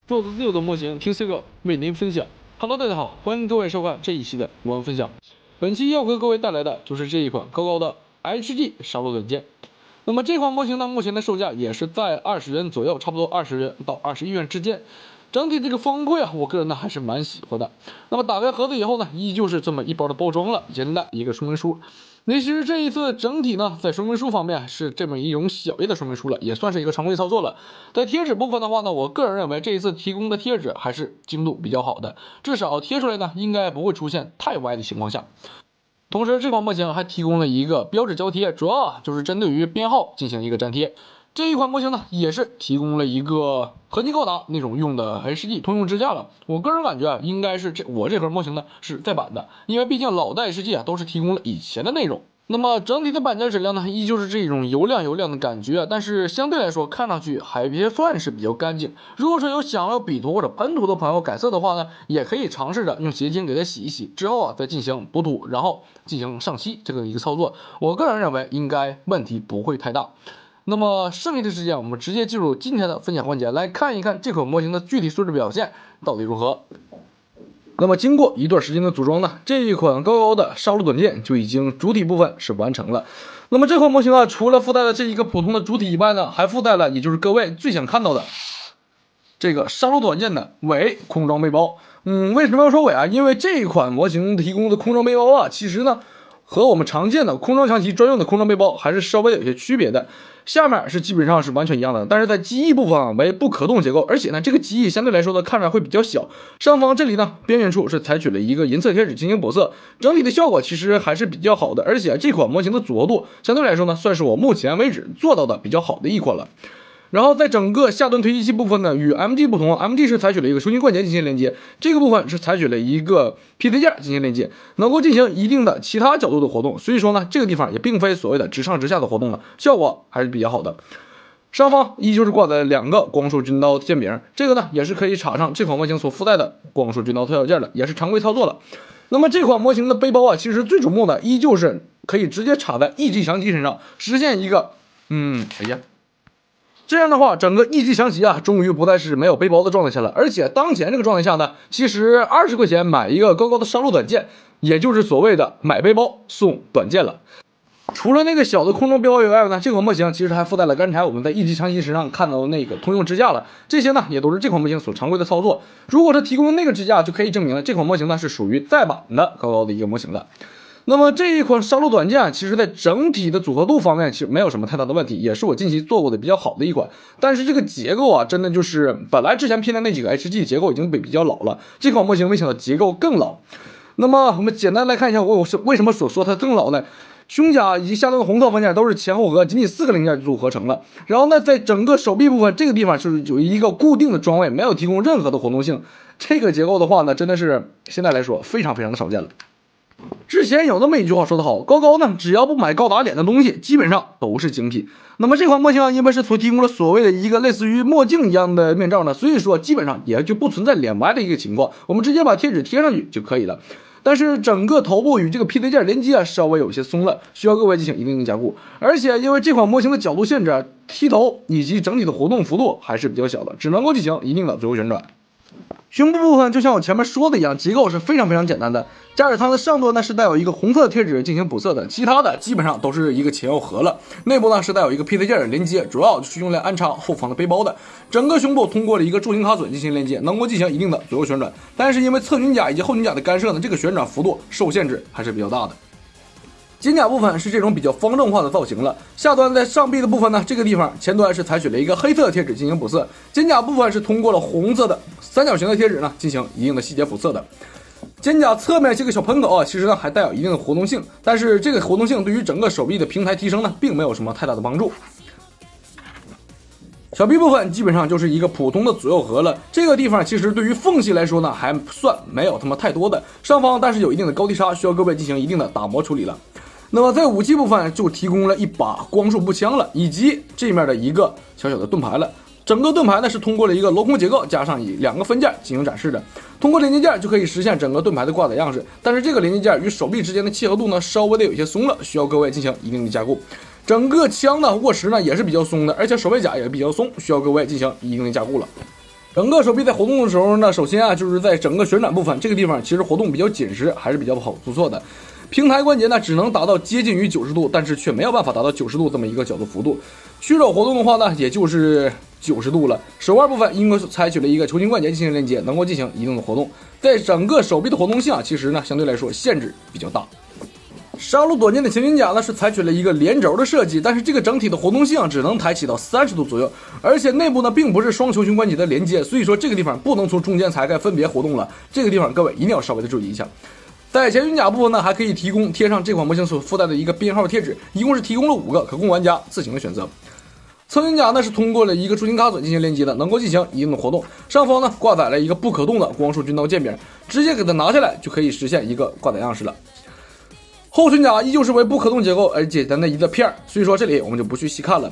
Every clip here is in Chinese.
做的6的模型，听 C 哥为您分享。Hello， 大家好，欢迎各位收看这一期的魔王分享。本期要给各位带来的就是这一款高高的 HG 杀戮短剑。那么这款模型呢，目前的售价也是在20元左右，差不多20元到21元之间。整体这个方块啊，我个人呢还是蛮喜欢的。那么打开盒子以后呢，依旧是这么一包的包装了，简单一个说明书。其实这一次整体呢，在说明书方面是这么一种小页的说明书了，也算是一个常规操作了。在贴纸部分的话呢，我个人认为这一次提供的贴纸还是精度比较好的，至少贴出来呢应该不会出现太歪的情况下。同时，这款模型还提供了一个标志胶贴，主要就是针对于编号进行一个粘贴。这一款模型呢，也是提供了一个合金高达那种用的 HG 通用支架了。我个人感觉啊，应该是我这盒模型呢是再版的，因为毕竟老的 HG 啊都是提供了以前的内容。那么整体的板件质量呢，依旧是这种油亮的感觉，但是相对来说看上去还算是比较干净。如果说有想要笔涂或者喷涂的朋友改色的话呢，也可以尝试着用洁精给它洗一洗，之后啊再进行补涂，然后进行上漆这个一个操作。我个人认为应该问题不会太大。那么剩余的时间，我们直接进入今天的分享环节，来看一看这款模型的具体素质表现到底如何。那么经过一段时间的组装呢，这一款高高的杀戮短剑就已经主体部分是完成了。那么这款模型啊，除了附带了这一个普通的主体以外呢，还附带了也就是各位最想看到的这个杀戮短剑的尾空装背包。为什么要说尾啊？因为这一款模型提供的空装背包啊，其实呢和我们常见的空装强袭专用的空装背包还是稍微有些区别的。下面是基本上是完全一样的，但是在机翼部分啊为不可动结构，而且呢这个机翼相对来说呢看着会比较小。上方这里呢边缘处是采取了一个银色贴纸进行补色，整体的效果其实还是比较好的，而且这款模型的组合度相对来说呢算是我目前为止做到的比较好的一款了。然后在整个下端推进器部分呢，与 MG 不同 ，MG 是采取了一个球形关节进行连接，这个部分是采取了一个 PT 件进行连接，能够进行一定的其他角度的活动。所以说呢，这个地方也并非所谓的直上直下的活动了，效果还是比较好的。上方依旧是挂在2个光束军刀剑柄，这个呢也是可以插上这款模型所附带的光束军刀特效件的，也是常规操作了。那么这款模型的背包啊，其实最瞩目的依旧是可以直接插在 EG 翔机身上，实现一个这样的话，整个一级强袭啊，终于不再是没有背包的状态下了。而且当前这个状态下呢，其实20块钱买一个高高的杀戮短剑，也就是所谓的买背包送短剑了。除了那个小的空中背包以外呢，这款模型其实还附带了刚才我们在一级强袭身上看到的那个通用支架了。这些呢，也都是这款模型所常规的操作。如果是提供那个支架，就可以证明了这款模型呢是属于再版的高高的一个模型了。那么这一款杀戮短剑，其实在整体的组合度方面，其实没有什么太大的问题，也是我近期做过的比较好的一款。但是这个结构啊，真的就是本来之前拼的那几个 HG 结构已经比较老了，这款模型没想到结构更老。那么我们简单来看一下，我是为什么所说它更老呢？胸甲以及下端的红色分件都是前后合仅仅4个零件组合成了。然后呢，在整个手臂部分这个地方是有一个固定的装位，没有提供任何的活动性。这个结构的话呢，真的是现在来说非常的少见了。之前有那么一句话说得好，高高呢，只要不买高达脸的东西，基本上都是精品。那么这款模型啊，因为是所提供了所谓的一个类似于墨镜一样的面罩呢，所以说基本上也就不存在脸歪的一个情况，我们直接把贴纸贴上去就可以了。但是整个头部与这个 PT 件连接啊，稍微有些松了，需要各位进行一定的加固。而且因为这款模型的角度限制啊，踢头以及整体的活动幅度还是比较小的，只能够进行一定的左右旋转。胸部部分就像我前面说的一样，结构是非常简单的。加尔它的上端呢是带有一个红色的贴纸进行补色的，其他的基本上都是一个前后合了。内部呢是带有一个 PT 件的连接，主要就是用来安插后方的背包的。整个胸部通过了一个柱形卡榫进行连接，能够进行一定的左右旋转。但是因为侧裙甲以及后裙甲的干涉呢，这个旋转幅度受限制还是比较大的。肩甲部分是这种比较方正化的造型了，下端在上臂的部分呢，这个地方前端是采取了一个黑色的贴纸进行补色，肩甲部分是通过了红色的三角形的贴纸呢进行一定的细节补色的。肩甲侧面这个小喷口啊，其实呢还带有一定的活动性，但是这个活动性对于整个手臂的平台提升呢，并没有什么太大的帮助。小臂部分基本上就是一个普通的左右合了，这个地方其实对于缝隙来说呢，还算没有太多的，上方但是有一定的高低差，需要各位进行一定的打磨处理了。那么在武器部分就提供了一把光束步枪了，以及这面的一个小小的盾牌了。整个盾牌呢是通过了一个镂空结构加上2个分件进行展示的，通过连接件就可以实现整个盾牌的挂载样式。但是这个连接件与手臂之间的契合度呢稍微的有些松了，需要各位进行一定的加固。整个枪的握实呢也是比较松的，而且手背甲也比较松，需要各位进行一定的加固了。整个手臂在活动的时候呢，首先啊就是在整个旋转部分这个地方，其实活动比较紧实，还是比较不错的。平台关节呢只能达到接近于90度，但是却没有办法达到90度这么一个角度幅度。屈肘活动的话呢，也就是90度了。手腕部分因为采取了一个球形关节进行连接，能够进行一定的活动。在整个手臂的活动性啊，其实呢相对来说限制比较大。杀戮短剑的前裙甲呢是采取了一个连轴的设计，但是这个整体的活动性只能抬起到30度左右，而且内部呢并不是双球形关节的连接，所以说这个地方不能从中间才开分别活动了。这个地方各位一定要稍微的注意一下。在前裙甲部分呢，还可以提供贴上这款模型所附带的一个编号贴纸，一共是提供了5个，可供玩家自行的选择。侧裙甲呢是通过了一个铸金卡榫进行连接的，能够进行一定的活动。上方呢挂载了一个不可动的光束军刀剑柄，直接给它拿下来就可以实现一个挂载样式了。后裙甲依旧是为不可动结构而简单的一个片，所以说这里我们就不去细看了。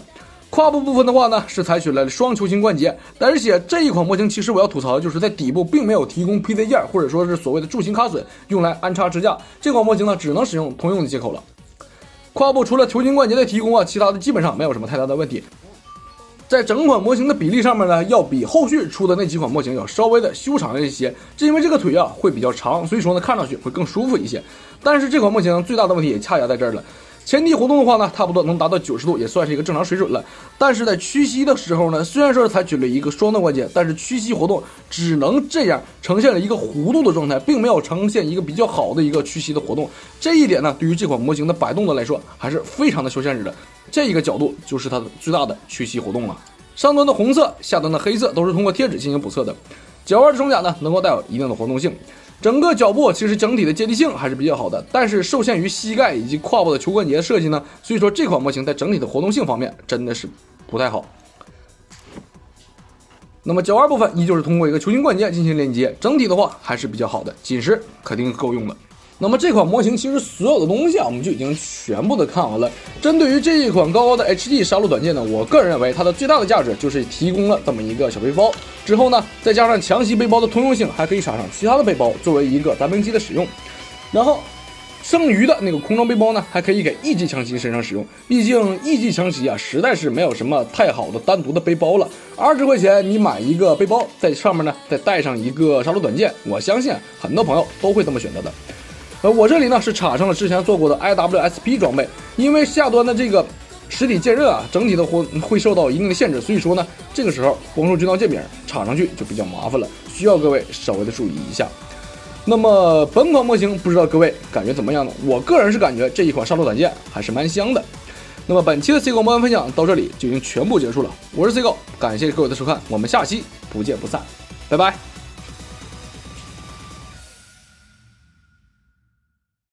胯部部分的话呢，是采取了双球形关节，而且这一款模型其实我要吐槽的就是在底部并没有提供 PC 件或者说是所谓的铸型卡榫用来安插支架，这款模型呢只能使用通用的接口了。胯部除了球形关节的提供啊，其他的基本上没有什么太大的问题。在整款模型的比例上面呢，要比后续出的那几款模型要稍微的修长一些，这因为这个腿啊会比较长，所以说呢看上去会更舒服一些。但是这款模型最大的问题也恰恰在这儿了。前踢活动的话呢，差不多能达到90度，也算是一个正常水准了。但是在屈膝的时候呢，虽然说是采取了一个双动关节，但是屈膝活动只能这样呈现了一个弧度的状态，并没有呈现一个比较好的一个屈膝的活动。这一点呢，对于这款模型的摆动的来说，还是非常的受限制的。这一个角度就是它的最大的屈膝活动了。上端的红色，下端的黑色都是通过贴纸进行补色的。脚腕的装甲呢，能够带有一定的活动性。整个脚部其实整体的接地性还是比较好的，但是受限于膝盖以及胯部的球关节的设计呢，所以说这款模型在整体的活动性方面真的是不太好。那么脚腕部分依旧是通过一个球形关节进行连接，整体的话还是比较好的，紧实肯定够用的。那么这款模型其实所有的东西啊，我们就已经全部的看完了。针对于这一款高高的 HD 杀戮短剑呢，我个人认为它的最大的价值就是提供了这么一个小背包，之后呢再加上强袭背包的通用性，还可以插上其他的背包作为一个单兵器的使用。然后剩余的那个空装背包呢，还可以给一级强袭身上使用。毕竟一级强袭啊，实在是没有什么太好的单独的背包了。20块钱你买一个背包，在上面呢再带上一个杀戮短剑，我相信很多朋友都会这么选择的。我这里呢是插上了之前做过的 IWSP 装备，因为下端的这个实体剑刃啊，整体的会受到一定的限制，所以说呢，这个时候光束军刀剑柄插上去就比较麻烦了，需要各位稍微的注意一下。那么本款模型不知道各位感觉怎么样呢？我个人是感觉这一款杀戮短剑还是蛮香的。那么本期的 C 狗魔玩分享到这里就已经全部结束了，我是 C 狗，感谢各位的收看，我们下期不见不散，拜拜。